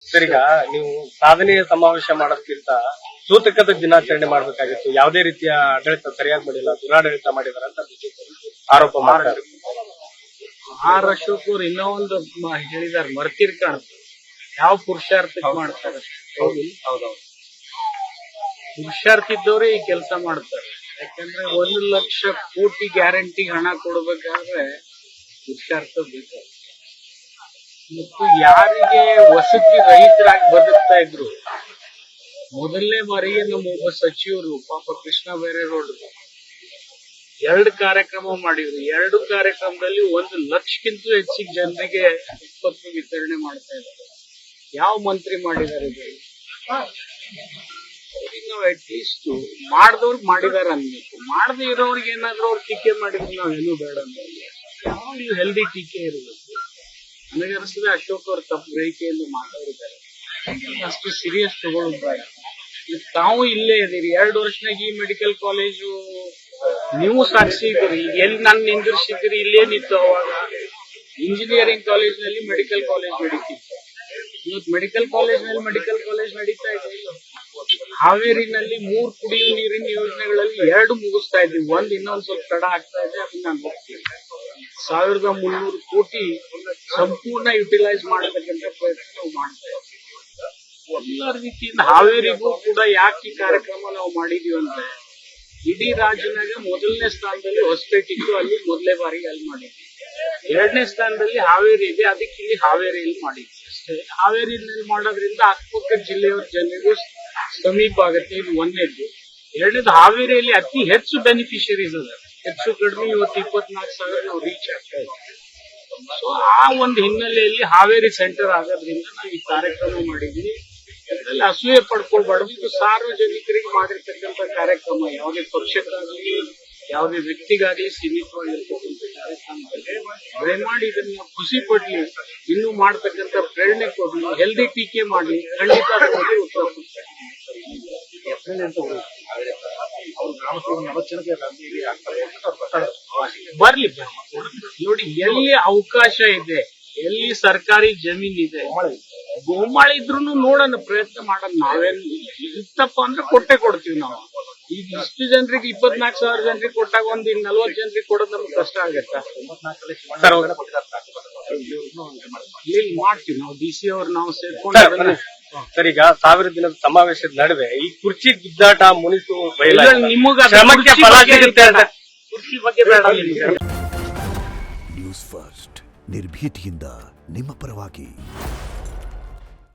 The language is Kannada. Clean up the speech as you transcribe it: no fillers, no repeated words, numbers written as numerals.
ಸರ್, ಈಗ ನೀವು ಸಾಧನೆಯ ಸಮಾವೇಶ ಮಾಡೋದಕ್ಕಿಂತ ಸೂತಕದ ದಿನಾಚರಣೆ ಮಾಡಬೇಕಾಗಿತ್ತು. ಯಾವುದೇ ರೀತಿಯ ಆಡಳಿತ ಸರಿಯಾಗಿ ಮಾಡಿಲ್ಲ, ದುರಾಡಳಿತ ಮಾಡಿದಾರೆ ಅಂತ ಆರೋಪ ಮಾಡ್ತಾರೆ. ಆರ್ ಅಶೋಕ್ ಅವ್ರು ಇನ್ನೂ ಒಂದು ಹೇಳಿದಾರೆ, ಮರ್ತಿರ್ ಕಾಣುತ್ತೆ. ಯಾವ ಪುರುಷಾರ್ಥಕ್ಕೆ ಮಾಡ್ತಾರೆ? ಹೌದೌದು, ಪುರುಷಾರ್ಥ ಇದ್ದವ್ರೆ ಈ ಕೆಲಸ ಮಾಡ್ತಾರೆ. ಯಾಕಂದ್ರೆ 1,00,000 ಕೋಟಿ ಗ್ಯಾರಂಟಿ ಹಣ ಕೊಡ್ಬೇಕಾದ್ರೆ ಪುರುಷಾರ್ಥ ಬೇಕು. ಮತ್ತು ಯಾರಿಗೆ ವಸತಿ ರಹಿತರಾಗಿ ಬದುಕ್ತಾ ಇದ್ರು, ಮೊದಲನೇ ಬಾರಿಗೆ ನಮ್ಮ ಒಬ್ಬ ಸಚಿವರು ಪಾಪ ಕೃಷ್ಣ ಬೈರೇಗೌಡರು 2 ಕಾರ್ಯಕ್ರಮ ಮಾಡಿದ್ರು. 2 ಕಾರ್ಯಕ್ರಮದಲ್ಲಿ 1,00,000ಕ್ಕಿಂತ ಹೆಚ್ಚಿಗೆ ಜನರಿಗೆ ಉತ್ಪತ್ತಿ ವಿತರಣೆ ಮಾಡ್ತಾ ಇದ್ದಾರೆ. ಯಾವ ಮಂತ್ರಿ ಮಾಡಿದ್ದಾರೆ ಇದು? ಅವ್ರಿಗೆ ನಾವು ಅಟ್ಲೀಸ್ಟ್ ಮಾಡಿದವ್ರಿಗೆ ಮಾಡಿದಾರೆ ಅನ್ಬೇಕು. ಮಾಡದೇ ಇರೋರಿಗೆ ಏನಾದ್ರು ಅವ್ರು ಟೀಕೆ ಮಾಡಿದ್ರೆ ನಾವೇನು ಬೇಡ ಅನ್ನೋದು. ಯಾವಾಗಲೂ ಹೆಲ್ದಿ ಟೀಕೆ ಇರಬೇಕು. ನನಗೆ ಅನಿಸ್ತದೆ ಅಶೋಕ್ ಅವ್ರು ತಪ್ಪು ಗ್ರಹಿಕೆಯನ್ನು ಮಾತಾಡಿದ್ದಾರೆ. ಅಷ್ಟು ಸೀರಿಯಸ್ ತಗೊಳ್ಳೋದು ಬೇಡ. ತಾವು ಇಲ್ಲೇ ಇದೀರಿ, 2 ವರ್ಷನಾಗ ಈ ಮೆಡಿಕಲ್ ಕಾಲೇಜು ನೀವು ಸಾಕ್ಷಿ ಇದ್ದೀರಿ. ಎಲ್ಲಿ ನಾನು ನಿಂದಿರ್ಸಿದ್ದೀರಿ? ಇಲ್ಲೇ ನಿಂತು ಅವಾಗ ಇಂಜಿನಿಯರಿಂಗ್ ಕಾಲೇಜ್ನಲ್ಲಿ ಮೆಡಿಕಲ್ ಕಾಲೇಜ್ ನಡೀತಿತ್ತು. ಇವತ್ತು ಮೆಡಿಕಲ್ ಕಾಲೇಜ್ ನಡೀತಾ ಇದೆ. ಹಾವೇರಿನಲ್ಲಿ 3 ಕುಡಿಯುವ ನೀರಿನ ಯೋಜನೆಗಳಲ್ಲಿ 2 ಮುಗಿಸ್ತಾ ಇದ್ವಿ. ಇನ್ನೊಂದ್ ಸ್ವಲ್ಪ ತಡ ಆಗ್ತಾ ಇದೆ. ಅದನ್ನ ನಾನು ಹೋಗ್ತೀನಿ. 1,300 ಕೋಟಿ ಸಂಪೂರ್ಣ ಯುಟಿಲೈಸ್ ಮಾಡತಕ್ಕಂಥ ಪ್ರಯತ್ನ ನಾವು ಮಾಡ್ತಾ ಇದ್ದೀವಿ. ಎಲ್ಲ ರೀತಿಯಿಂದ ಹಾವೇರಿಗೂ ಕೂಡ ಯಾಕೆ ಈ ಕಾರ್ಯಕ್ರಮ ನಾವು ಮಾಡಿದೀವಿ ಅಂದ್ರೆ, ಇಡೀ ರಾಜ್ಯನಾಗ ಮೊದಲನೇ ಸ್ಥಾನದಲ್ಲಿ ಹೊಸಪೇಟೆ ಇತ್ತು, ಅಲ್ಲಿ ಮೊದಲೇ ಬಾರಿಗೆ ಅಲ್ಲಿ ಮಾಡಿದ್ವಿ. 2ನೇ ಸ್ಥಾನದಲ್ಲಿ ಹಾವೇರಿ ಇದೆ, ಅದಕ್ಕೆ ಇಲ್ಲಿ ಹಾವೇರಿಯಲ್ಲಿ ಮಾಡಿದ್ವಿ ಅಷ್ಟೇ. ಹಾವೇರಿಯಲ್ಲಿ ಮಾಡೋದ್ರಿಂದ ಅಕ್ಕಪಕ್ಕ ಜಿಲ್ಲೆಯವರ ಜನರಿಗೂ ಸಮೀಪ ಆಗುತ್ತೆ. ಇದು 1ನೇದು. 2ನೇದು, ಹಾವೇರಿಯಲ್ಲಿ ಅತಿ ಹೆಚ್ಚು ಬೆನಿಫಿಷರೀಸ್ ಅದ. ಹೆಚ್ಚು ಕಡಿಮೆ ಇವತ್ತು 24,000 ನಾವು ರೀಚ್ ಆಗ್ತಾ ಇದ್ದೀವಿ. ಸೊ ಆ ಒಂದು ಹಿನ್ನೆಲೆಯಲ್ಲಿ ಹಾವೇರಿ ಸೆಂಟರ್ ಆಗೋದ್ರಿಂದ ನಾವು ಈ ಕಾರ್ಯಕ್ರಮ ಮಾಡಿದ್ವಿ. ಇದರಲ್ಲಿ ಅಸೂಯೆ ಪಡ್ಕೊಳ್ಬಾರ್ದು. ಇದು ಸಾರ್ವಜನಿಕರಿಗೆ ಮಾಡಿರ್ತಕ್ಕಂಥ ಕಾರ್ಯಕ್ರಮ, ಯಾವುದೇ ಪಕ್ಷಕ್ಕಾಗಲಿ ಯಾವುದೇ ವ್ಯಕ್ತಿಗಾಗಲಿ ಸೀಮಿತವಾಗಿರ್ತಕ್ಕಂಥ ಕಾರ್ಯಕ್ರಮದಲ್ಲಿ ದಯಮಾಡಿ ಇದನ್ನ ಖುಷಿ ಪಡ್ಲಿ, ಇನ್ನೂ ಮಾಡ್ತಕ್ಕಂಥ ಪ್ರೇರಣೆ ಕೊಡ್ಲಿ, ಹೆಲ್ದಿ ಟೀಕೆ ಮಾಡ್ಲಿ, ಖಂಡಿತ ಉತ್ತರ ಕೊಡ್ತಾರೆ. ಬರ್ಲಿ ನೋಡಿ, ಎಲ್ಲಿ ಅವಕಾಶ ಇದೆ, ಎಲ್ಲಿ ಸರ್ಕಾರಿ ಜಮೀನ್ ಇದೆ, ಗೋಮಾಳ ಇದ್ರು ನೋಡೋಣ, ಪ್ರಯತ್ನ ಮಾಡೋಣ. ನಾವೇನು ಇತ್ತಪ್ಪ ಅಂದ್ರೆ ಕೊಟ್ಟೆ ಕೊಡ್ತೀವಿ ನಾವು. ಈಗ ಇಷ್ಟು ಜನರಿಗೆ 24,000 ಜನರಿಗೆ ಕೊಟ್ಟಾಗ ಒಂದು 40 ಜನರಿಗೆ ಕೊಡೋದು ನಮ್ಗೆ ಕಷ್ಟ ಆಗತ್ತಾ? ಇಲ್ಲಿ ಮಾಡ್ತೀವಿ ನಾವು. DC ಅವ್ರು ನಾವು ಸೇರ್ಕೊಂಡು. ಸರ್, ಈಗ 1000 ದಿನದ ಸಮಾವೇಶದ ನಡುವೆ ಈ ಕುರ್ಚಿ ಗುದ್ದಾಟ, ಮುನಿಸು ನಿಮಗ ಕುರ್ಚಿ ಬಗ್ಗೆ ಬೇಡ. ನ್ಯೂಸ್ ಫಸ್ಟ್ ನಿರ್ಭೀತಿಯಿಂದ ನಿಮ್ಮ ಪರವಾಗಿ.